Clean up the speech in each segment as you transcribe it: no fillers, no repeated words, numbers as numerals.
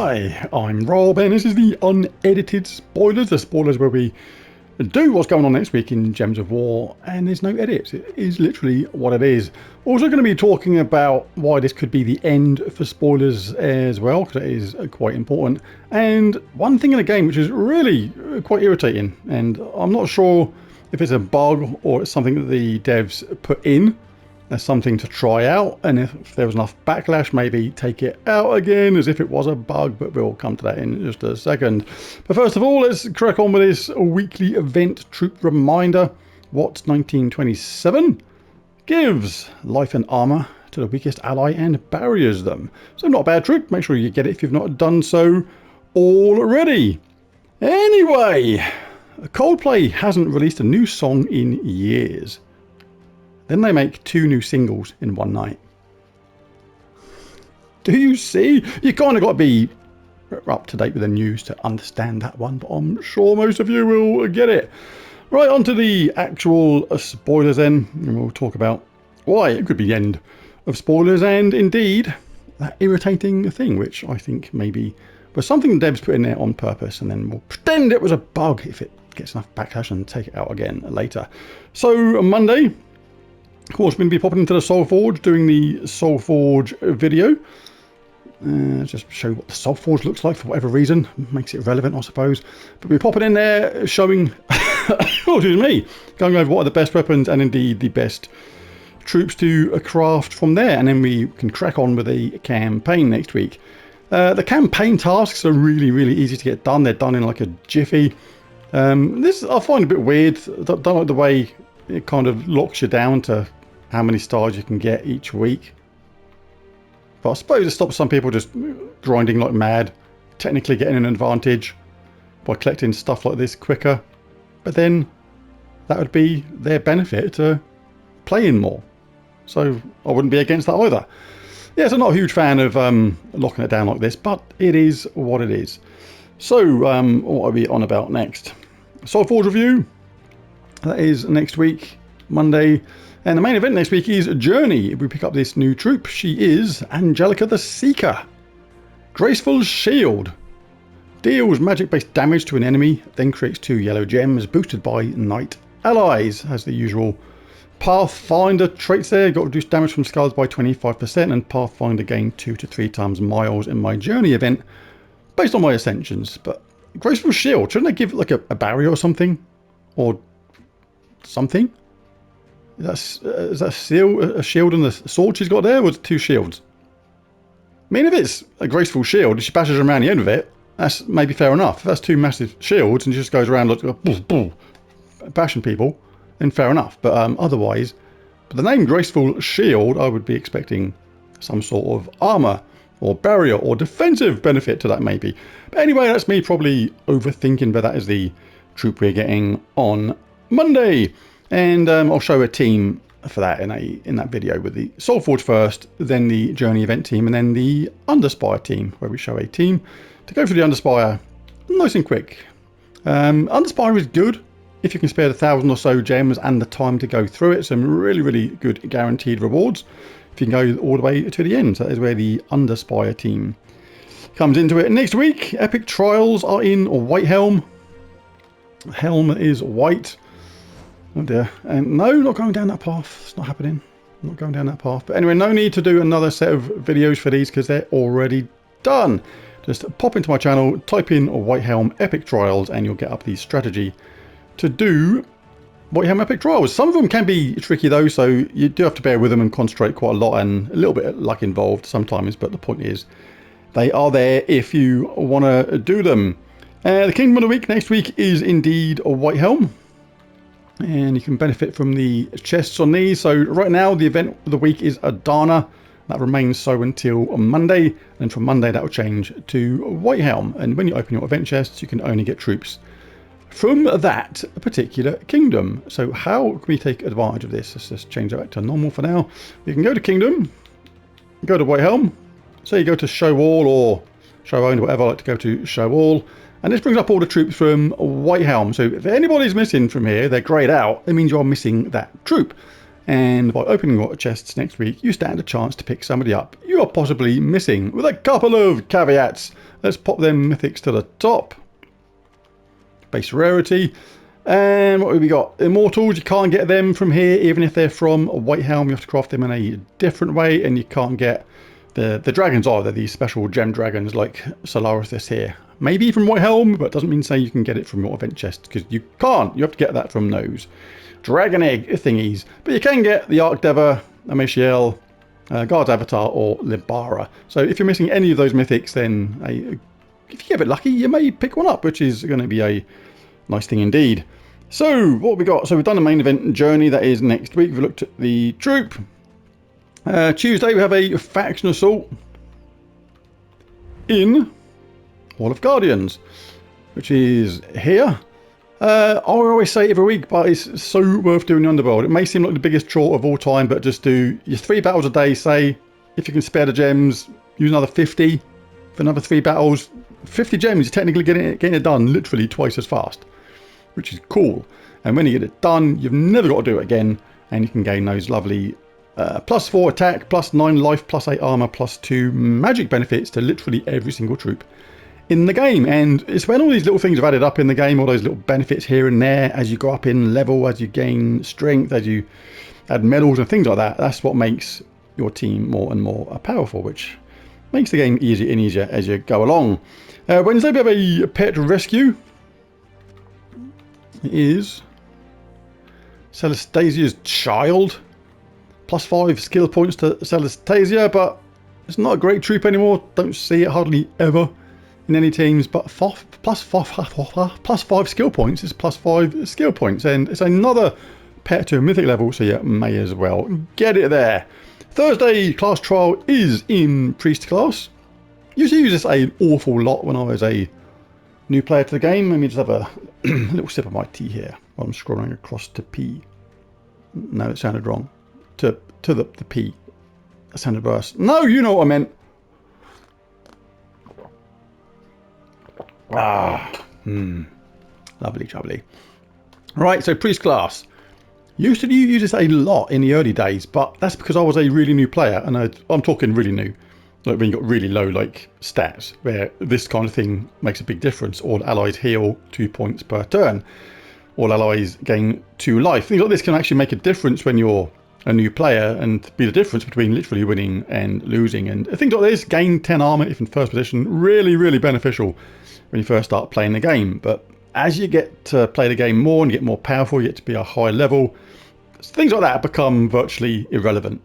Hi, I'm Rob, and this is the unedited spoilers. The spoilers where we do what's going on next week in Gems of War, and there's no edits. It is literally what it is. Also going to be talking about why this could be the end for spoilers as well, because it is quite important. And one thing in the game which is really quite irritating, and I'm not sure if it's a bug or it's something that the devs put in as something to try out, and if there was enough backlash, maybe take it out again as if it was a bug, but we'll come to that in just a second. But first of all, let's crack on with this weekly event troop reminder. What 1927 gives life and armor to the weakest ally and barriers them. So not a bad troop. Make sure you get it if you've not done so already. Anyway, Coldplay hasn't released a new song in years. Then they make 2 new singles in one night. Do you see? You kind of got to be up to date with the news to understand that one, but I'm sure most of you will get it. Right, on to the actual spoilers then, and we'll talk about why it could be the end of spoilers, and indeed that irritating thing, which I think maybe was something the devs put in there on purpose, and then we'll pretend it was a bug if it gets enough backlash and take it out again later. So Monday, of course, we're going to be popping into the Soulforge, doing the Soulforge video. Just show what the Soulforge looks like for whatever reason. Makes it relevant, I suppose. But we're popping in there, showing, oh, excuse me, going over what are the best weapons and indeed the best troops to craft from there. And then we can crack on with the campaign next week. The campaign tasks are really, really easy to get done. They're done in like a jiffy. This I find a bit weird. I don't like the way it kind of locks you down to how many stars you can get each week. But I suppose it stops some people just grinding like mad, technically getting an advantage by collecting stuff like this quicker. But then that would be their benefit to playing more. So I wouldn't be against that either. Yeah, so I'm not a huge fan of locking it down like this, but it is what it is. So what are we on about next? Soulforge review. That is next week, Monday. And the main event next week is Journey. We pick up this new troop. She is Angelica the Seeker. Graceful Shield. Deals magic-based damage to an enemy, then creates 2 yellow gems, boosted by Knight allies. Has the usual Pathfinder traits there. Got reduced damage from skulls by 25%, and Pathfinder gained 2 to 3 times miles in my Journey event, based on my ascensions. But Graceful Shield, shouldn't they give it like a barrier or something? Or something? Is that a shield and the sword she's got there, or 2 shields? I mean, if it's a graceful shield, she bashes around the end of it, that's maybe fair enough. If that's 2 massive shields and she just goes around like bashing people, then fair enough. But otherwise, but the name Graceful Shield, I would be expecting some sort of armor or barrier or defensive benefit to that maybe. But anyway, that's me probably overthinking, but that is the troop we're getting on Monday. And I'll show a team for that in that video with the Soulforge first, then the Journey event team, and then the Underspire team, where we show a team to go through the Underspire nice and quick. Underspire is good if you can spare the 1,000 or so gems and the time to go through it. Some really, really good guaranteed rewards if you can go all the way to the end. So that is where the Underspire team comes into it. Next week, Epic Trials are in White Helm. Helm is white. Oh dear. And no, not going down that path. It's not happening. Not going down that path. But anyway, no need to do another set of videos for these because they're already done. Just pop into my channel, type in White Helm Epic Trials, and you'll get up the strategy to do White Helm Epic Trials. Some of them can be tricky though, so you do have to bear with them and concentrate quite a lot, and a little bit of luck involved sometimes. But the point is, they are there if you want to do them. The Kingdom of the Week next week is indeed a White Helm. And you can benefit from the chests on these. So right now the event of the week is Adana. That remains so until Monday, and from Monday that will change to White Helm. And when you open your event chests, you can only get troops from that particular kingdom. So how can we take advantage of this? Let's just change that back to normal for now. You can go to Kingdom, go to White Helm. So you go to Show All or Show Owned, whatever. I like to go to Show All. And this brings up all the troops from White Helm. So if anybody's missing from here, they're greyed out. It means you're missing that troop. And by opening your chests next week, you stand a chance to pick somebody up you are possibly missing, with a couple of caveats Let's pop them mythics to the top. Base rarity. And what have we got? Immortals, you can't get them from here, even if they're from a White Helm. You have to craft them in a different way, and you can't get the dragons either. These special gem dragons like Celestasias here. Maybe from White Helm, but it doesn't mean say you can get it from your event chest, because you can't. You have to get that from those dragon egg thingies. But you can get the Archdever, Amishiel, Guard's Avatar, or Libara. So if you're missing any of those mythics, then if you get a bit lucky, you may pick one up, which is going to be a nice thing indeed. So what have we got? So we've done the main event journey. That is next week. We've looked at the troop. Tuesday we have a faction assault in Hall of Guardians, which is here. I always say it every week, but it's so worth doing the underworld. It may seem like the biggest chore of all time, but just do your 3 battles a day. Say if you can spare the gems, use another 50 for another 3 battles. 50 gems, you're technically getting it done literally twice as fast, which is cool. And when you get it done, you've never got to do it again, and you can gain those lovely +4 attack, +9 life, +8 armor, +2 magic benefits to literally every single troop in the game. And it's when all these little things have added up in the game, all those little benefits here and there, as you go up in level, as you gain strength, as you add medals and things like that, that's what makes your team more and more powerful, which makes the game easier and easier as you go along. Wednesday we have a pet rescue. It is Celestasias Child. +5 skill points to Celestasia, but it's not a great troop anymore. Don't see it hardly ever in any teams, but +5 skill points is +5 skill points, and it's another pet to a mythic level, so you may as well get it there. Thursday class trial is in priest class. Used to use this an awful lot when I was a new player to the game. Let me just have a little sip of my tea here while I'm scrolling across to P. No, it sounded wrong. To the P. That sounded worse. No, you know what I meant. Lovely jubbly. Right, so priest class. Used to use this a lot in the early days, but that's because I was a really new player, and I'm talking really new. Like when you got really low stats, where this kind of thing makes a big difference. All allies heal 2 points per turn. All allies gain 2 life. Things like this can actually make a difference when you're a new player, and be the difference between literally winning and losing. And things like this, gain 10 armor if in first position, really beneficial when you first start playing the game. But as you get to play the game more and you get more powerful, you get to be a high level, things like that become virtually irrelevant.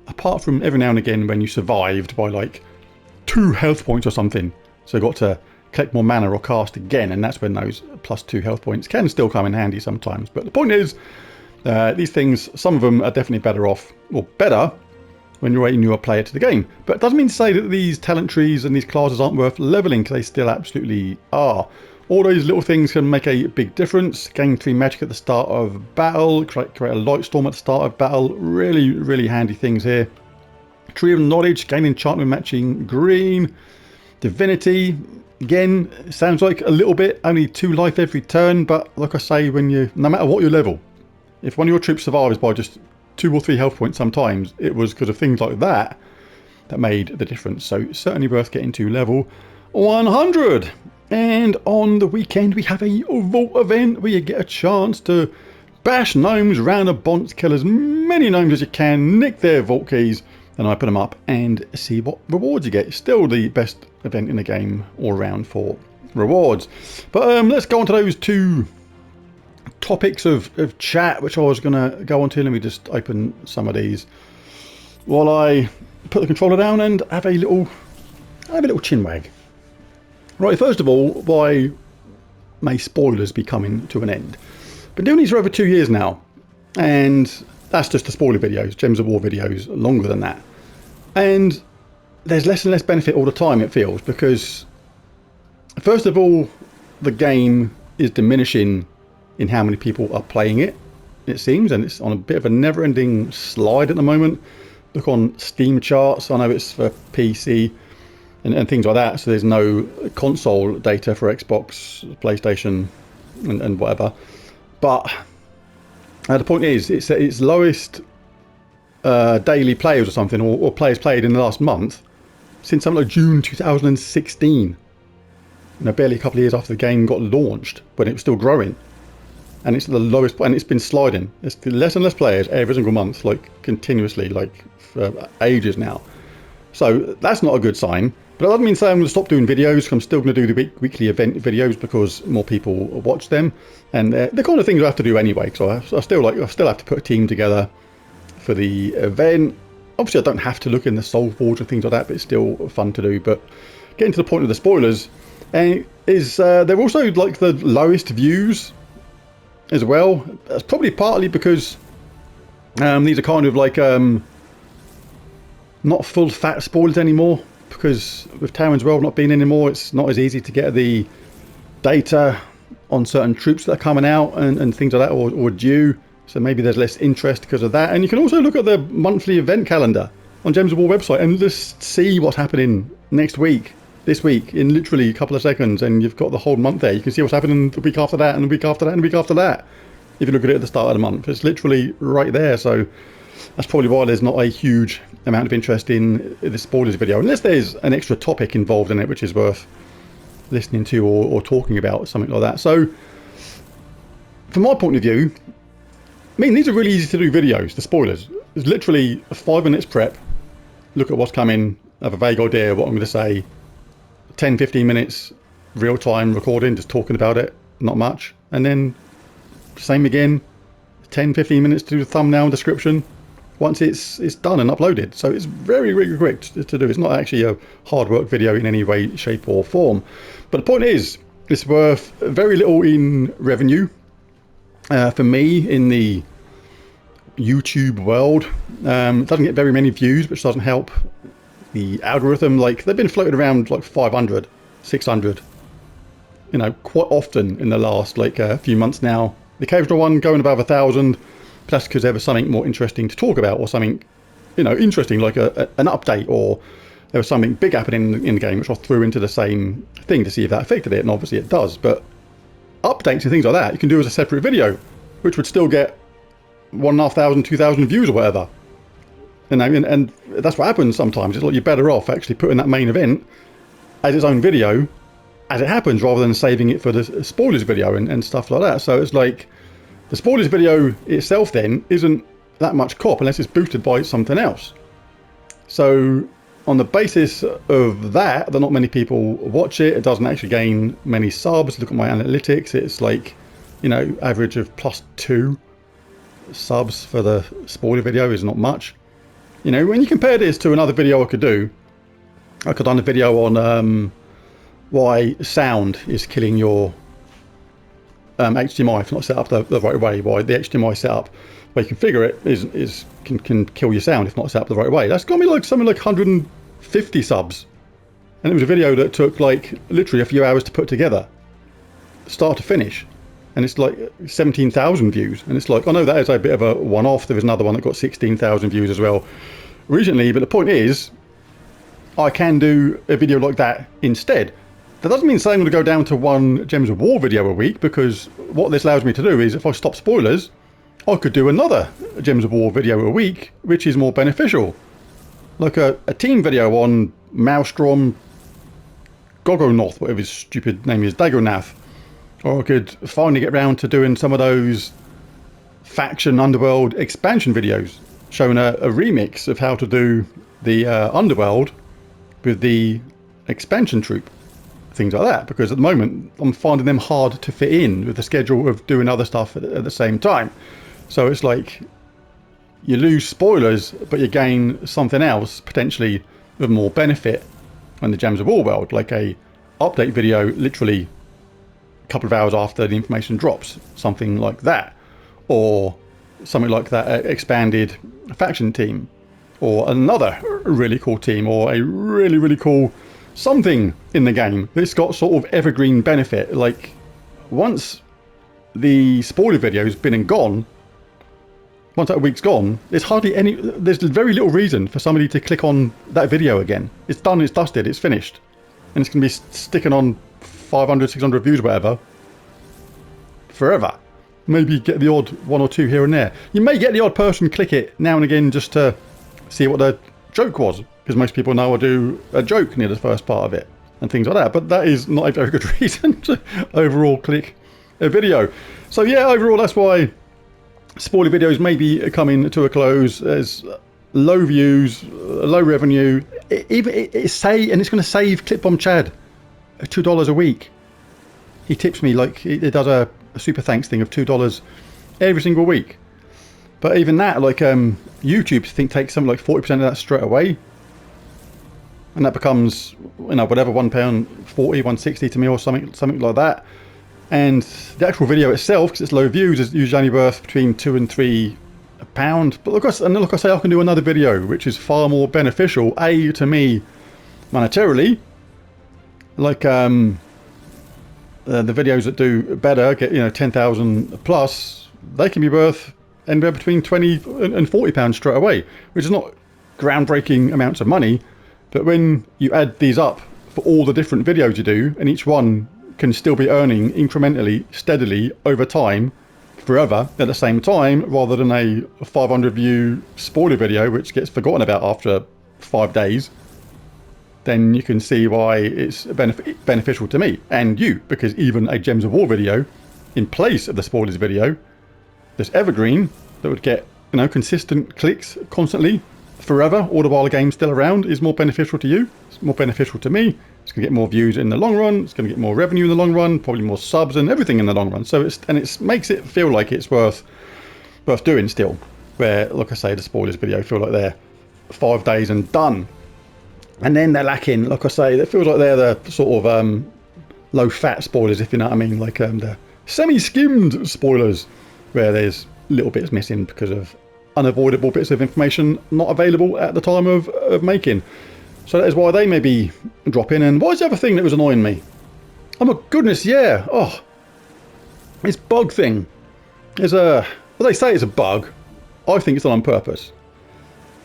Apart from every now and again when you survived by like 2 health points or something, so got to collect more mana or cast again, and that's when those +2 health points can still come in handy sometimes. But the point is, these things, some of them are definitely better off, or better, when you're a newer player to the game. But it doesn't mean to say that these talent trees and these classes aren't worth leveling, because they still absolutely are. All those little things can make a big difference. Gain 3 magic at the start of battle, create a light storm at the start of battle. Really handy things here. Tree of Knowledge, gain enchantment matching green. Divinity, again, sounds like a little bit, only 2 life every turn, but like I say, no matter what your level, if one of your troops survives by just 2 or 3 health points sometimes, it was because of things like that that made the difference. So certainly worth getting to level 100. And on the weekend we have a vault event where you get a chance to bash gnomes round a bonce, kill as many gnomes as you can, nick their vault keys, and open them up and see what rewards you get. Still the best event in the game all around for rewards. But let's go on to those 2 topics of chat which I was going to go on to. Let me just open some of these while I put the controller down and have a little chinwag. Right, first of all, why may spoilers be coming to an end? Been doing these for over 2 years now, and that's just the spoiler videos, Gems of War videos, longer than that. And there's less and less benefit all the time, it feels, because first of all, the game is diminishing in how many people are playing it, it seems, and it's on a bit of a never-ending slide at the moment. Look on Steam charts, I know it's for PC and things like that, so there's no console data for Xbox, PlayStation and whatever. But the point is, it's at its lowest daily players or something, or players played in the last month, since something like June 2016. barely a couple of years after the game got launched, when it was still growing. And it's the lowest, and it's been sliding. It's less and less players every single month, like continuously, like for ages now. So that's not a good sign. But that doesn't mean I'm going to stop doing videos. I'm still going to do the weekly event videos because more people watch them, and the kind of things I have to do anyway. So I still have to put a team together for the event. Obviously, I don't have to look in the Soulforge and things like that, but it's still fun to do. But getting to the point of the spoilers, is they're also like the lowest views as well. That's probably partly because these are kind of like not full fat spoilers anymore, because with Terran's World not being anymore, it's not as easy to get the data on certain troops that are coming out and things like that, or due. So maybe there's less interest because of that. And you can also look at the monthly event calendar on Gems of War website and just see what's happening next week, this week, in literally a couple of seconds, and you've got the whole month there. You can see what's happening the week after that, and the week after that, and the week after that. If you look at it at the start of the month, it's literally right there. So that's probably why there's not a huge amount of interest in the spoilers video, unless there's an extra topic involved in it, which is worth listening to or talking about, something like that. So from my point of view, I mean, these are really easy to do videos, the spoilers. It's literally 5 minutes prep, look at what's coming, have a vague idea of what I'm going to say, 10-15 minutes real-time recording, just talking about it, not much, and then same again, 10-15 minutes to do the thumbnail and description once it's done and uploaded. So it's very, very quick to do. It's not actually a hard work video in any way, shape or form. But the point is, it's worth very little in revenue for me in the YouTube world. It doesn't get very many views, which doesn't help the algorithm. Like, they've been floated around like 500, 600, you know, quite often in the last like a few months now. The occasional one going above 1,000, but that's because there was something more interesting to talk about, or something, you know, interesting, like an update, or there was something big happening in the game, which I threw into the same thing to see if that affected it, and obviously it does. But updates and things like that you can do as a separate video, which would still get 1,500, 2,000 views or whatever. And that's what happens sometimes. It's like you're better off actually putting that main event as its own video as it happens, rather than saving it for the spoilers video and stuff like that. So it's like the spoilers video itself then isn't that much cop unless it's boosted by something else. So on the basis of that not many people watch it. It doesn't actually gain many subs. Look at my analytics, it's like, you know, average of +2 subs for the spoiler video is not much. You know, when you compare this to another video I could do, I could have done a video on why sound is killing your HDMI if not set up the right way. Why the HDMI setup, where you configure it, can kill your sound if not set up the right way. That's got me like something like 150 subs, and it was a video that took like literally a few hours to put together, start to finish, and it's like 17,000 views. And it's like, I know that is a bit of a one-off. There was another one that got 16,000 views as well recently, but the point is, I can do a video like that instead. That doesn't mean saying I'm going to go down to one Gems of War video a week, because what this allows me to do is, if I stop spoilers, I could do another Gems of War video a week, which is more beneficial. Like a team video on Maelstrom Gogonoth, whatever his stupid name is, Dagonath. Or I could finally get round to doing some of those faction Underworld expansion videos, showing a remix of how to do the Underworld with the expansion troop. Things like that, because at the moment I'm finding them hard to fit in with the schedule of doing other stuff at the same time. So it's like you lose spoilers, but you gain something else potentially with more benefit in the Gems of War world, like a update video literally a couple of hours after the information drops, something like that, or something like that expanded faction team, or another really cool team, or a really cool something in the game that's got sort of evergreen benefit. Like, once the spoiler video's been and gone, once that week's gone, there's very little reason for somebody to click on that video again. It's done, it's dusted, it's finished, and it's going to be sticking on 500, 600 views or whatever forever. Maybe get the odd one or two here and there. You may get the odd person click it now and again just to see what the joke was, because most people know I do a joke near the first part of it, and things like that. But that is not a very good reason to overall click a video. So yeah, overall that's why spoiler videos may be coming to a close. There's low views, low revenue. It's going to save Clip Bomb Chad $2 a week. He tips me, like, he does a super thanks thing of $2 every single week. But even that, like, YouTube takes something like 40% of that straight away, and that becomes, you know, whatever, £1.40, £1.60 to me, or something like that. And the actual video itself, because it's low views, is usually only worth between £2 and £3. But like I say, I can do another video which is far more beneficial, to me monetarily. Like the videos that do better, get, you know, 10,000 plus, they can be worth anywhere between £20 and £40 straight away, which is not groundbreaking amounts of money. But when you add these up for all the different videos you do, and each one can still be earning incrementally, steadily over time, forever at the same time, rather than a 500 view spoiler video which gets forgotten about after 5 days, then you can see why it's beneficial to me and you, because even a Gems of War video in place of the spoilers video, this evergreen that would get, you know, consistent clicks constantly forever, all the while the game's still around, is more beneficial to you. It's more beneficial to me. It's going to get more views in the long run. It's going to get more revenue in the long run, probably more subs and everything in the long run. So it makes it feel like it's worth doing still. Where, like I say, the spoilers video feel like they're 5 days and done, and then they're lacking. Like I say, it feels like they're the sort of low fat spoilers, if you know what I mean, like the semi-skimmed spoilers, where there's little bits missing because of unavoidable bits of information not available at the time of making. So that is why they may be dropping. And what was the other thing that was annoying me? Oh my goodness, yeah. Oh, this bug thing. There's well, they say it's a bug. I think it's done on purpose.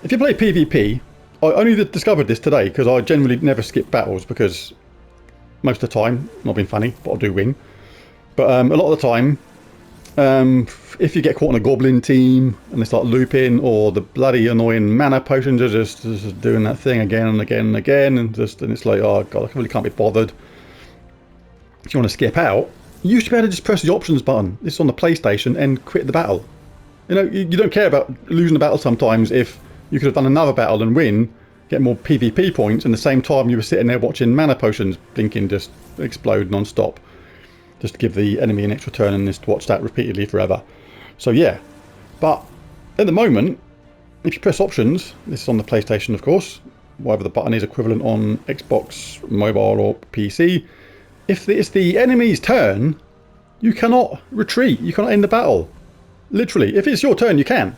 If you play PvP, I only discovered this today because I generally never skip battles, because most of the time, not being funny, but I do win. But a lot of the time, if you get caught on a goblin team and they start looping, or the bloody annoying mana potions are just doing that thing again and again and again, and it's like, oh god, I really can't be bothered. If you want to skip out, you used to be able to just press the options button. This is on the PlayStation, and quit the battle. You know, you don't care about losing the battle sometimes if you could have done another battle and win, get more PvP points, and the same time you were sitting there watching mana potions blinking just explode non-stop, just to give the enemy an extra turn and just watch that repeatedly forever. So yeah, but at the moment, if you press options, this is on the PlayStation of course, whatever the button is equivalent on Xbox, mobile or PC, if it's the enemy's turn, you cannot retreat, you cannot end the battle. Literally, if it's your turn you can.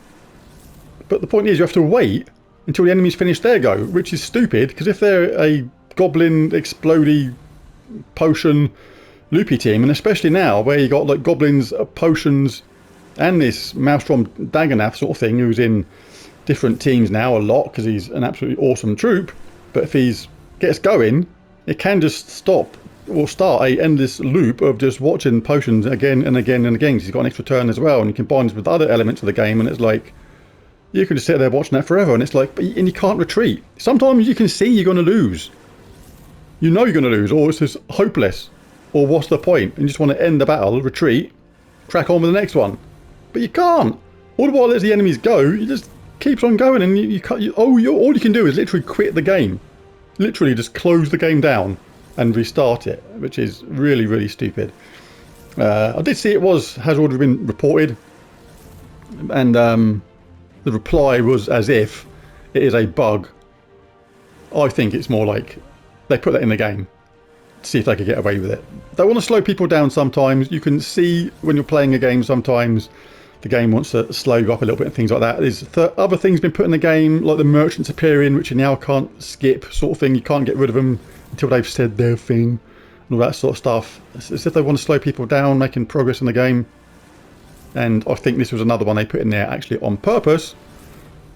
But the point is you have to wait until the enemy's finished their go, which is stupid, because if they're a goblin, explodey, potion, loopy team, and especially now where you got like goblins, potions, and this Maelstrom Dagonath sort of thing, who's in different teams now a lot because he's an absolutely awesome troop. But if he gets going, it can just stop or start a endless loop of just watching potions again and again and again. He's got an extra turn as well, and you combine this with other elements of the game, and it's like you can just sit there watching that forever, and it's like, and you can't retreat. Sometimes you can see you're going to lose. You know you're going to lose, or it's just hopeless. Or what's the point? And you just want to end the battle, retreat, crack on with the next one. But you can't. All the while as the enemies go, you just keeps on going, and all you can do is literally quit the game. Literally just close the game down and restart it, which is really, really stupid. I did see it has already been reported, and the reply was as if it is a bug. I think it's more like they put that in the game to see if they could get away with it. They want to slow people down sometimes. You can see when you're playing a game sometimes the game wants to slow you up a little bit and things like that. There's other things been put in the game, like the merchants appearing, which you now can't skip sort of thing. You can't get rid of them until they've said their thing and all that sort of stuff. It's as if they want to slow people down, making progress in the game. And I think this was another one they put in there actually on purpose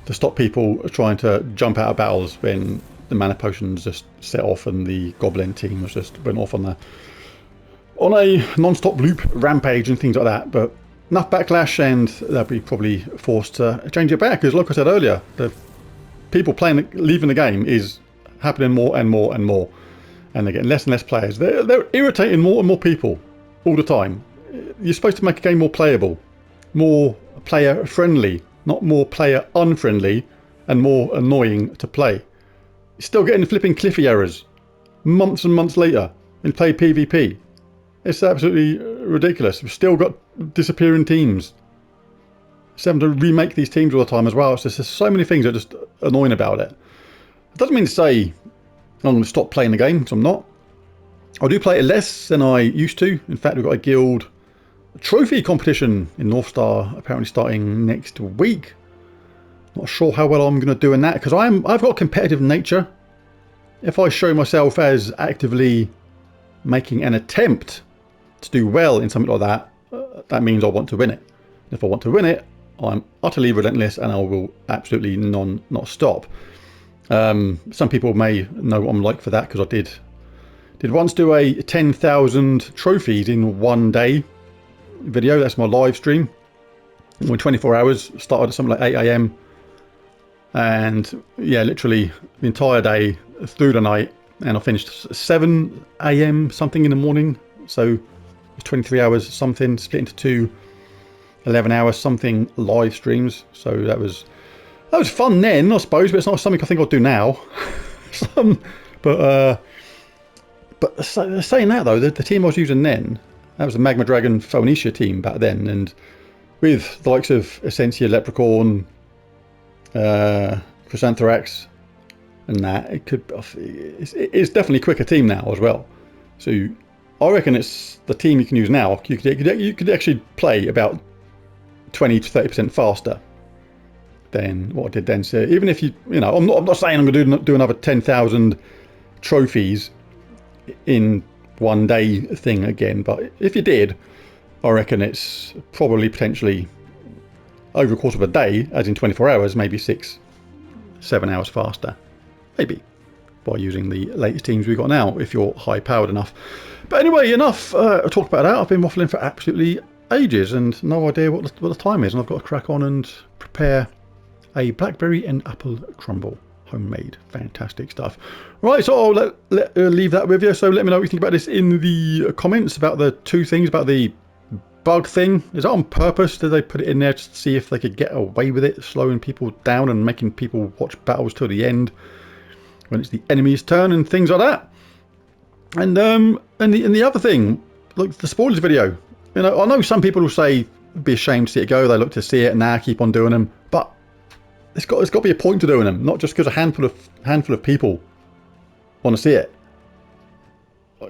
to stop people trying to jump out of battles when the mana potions just set off and the goblin team was just went off on a non-stop loop rampage and things like that. But enough backlash, and they'll be probably forced to change it back, because like I said earlier, the people leaving the game is happening more and more and more, and they're getting less and less players. They're irritating more and more people all the time. You're supposed to make a game more playable, more player friendly, not more player unfriendly and more annoying to play. You're still getting flipping Cliffy errors months and months later in play PvP. It's absolutely ridiculous. We've still got disappearing teams. It's having to remake these teams all the time as well. It's just, there's so many things that are just annoying about it. It doesn't mean to say I'm going to stop playing the game, because I'm not. I do play it less than I used to. In fact, we've got a guild trophy competition in North Star apparently starting next week. Not sure how well I'm going to do in that, because I've got a competitive nature. If I show myself as actively making an attempt to do well in something like that, that means I want to win it. If I want to win it, I'm utterly relentless and I will absolutely not stop. Some people may know what I'm like for that, because I did once do a 10,000 trophies in one day video. That's my live stream. In 24 hours, started at something like 8 AM. And yeah, literally the entire day through the night, and I finished 7 AM something in the morning. So it's 23 hours something, split into two 11 hours something live streams. So that was fun then, I suppose, but it's not something I think I'll do now. But saying that though, the team I was using then, that was the Magma Dragon Phoenicia team back then, and with the likes of Essentia, Leprechaun, Chrysanthrax, and that, it's definitely a quicker team now as well. So I reckon it's the team you can use now. You could actually play about 20 to 30% faster than what I did then. So even if you know, I'm not saying I'm going to do another 10,000 trophies in one day thing again, but if you did, I reckon it's probably potentially over the course of a day, as in 24 hours, maybe 6-7 hours faster, maybe, by using the latest teams we've got now, if you're high powered enough. But anyway, enough talk about that. I've been waffling for absolutely ages and no idea what the time is, and I've got to crack on and prepare a blackberry and apple crumble. Homemade, fantastic stuff. Right, so I'll leave that with you. So let me know what you think about this in the comments, about the two things, about the bug thing. Is that on purpose? Did they put it in there just to see if they could get away with it, slowing people down and making people watch battles till the end when it's the enemy's turn and things like that? And the other thing, look, the spoilers video. You know, I know some people will say be ashamed to see it go. They look to see it and now keep on doing them, but it's got to be a point to doing them, not just because a handful of people want to see it.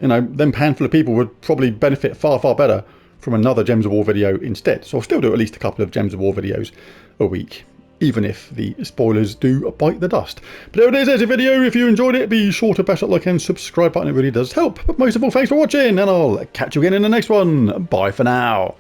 You know, them handful of people would probably benefit far better from another Gems of War video instead. So I'll still do at least a couple of Gems of War videos a week, even if the spoilers do bite the dust. But there it is, there's a video. If you enjoyed it, be sure to bash that like and subscribe button. It really does help. But most of all, thanks for watching, and I'll catch you again in the next one. Bye for now.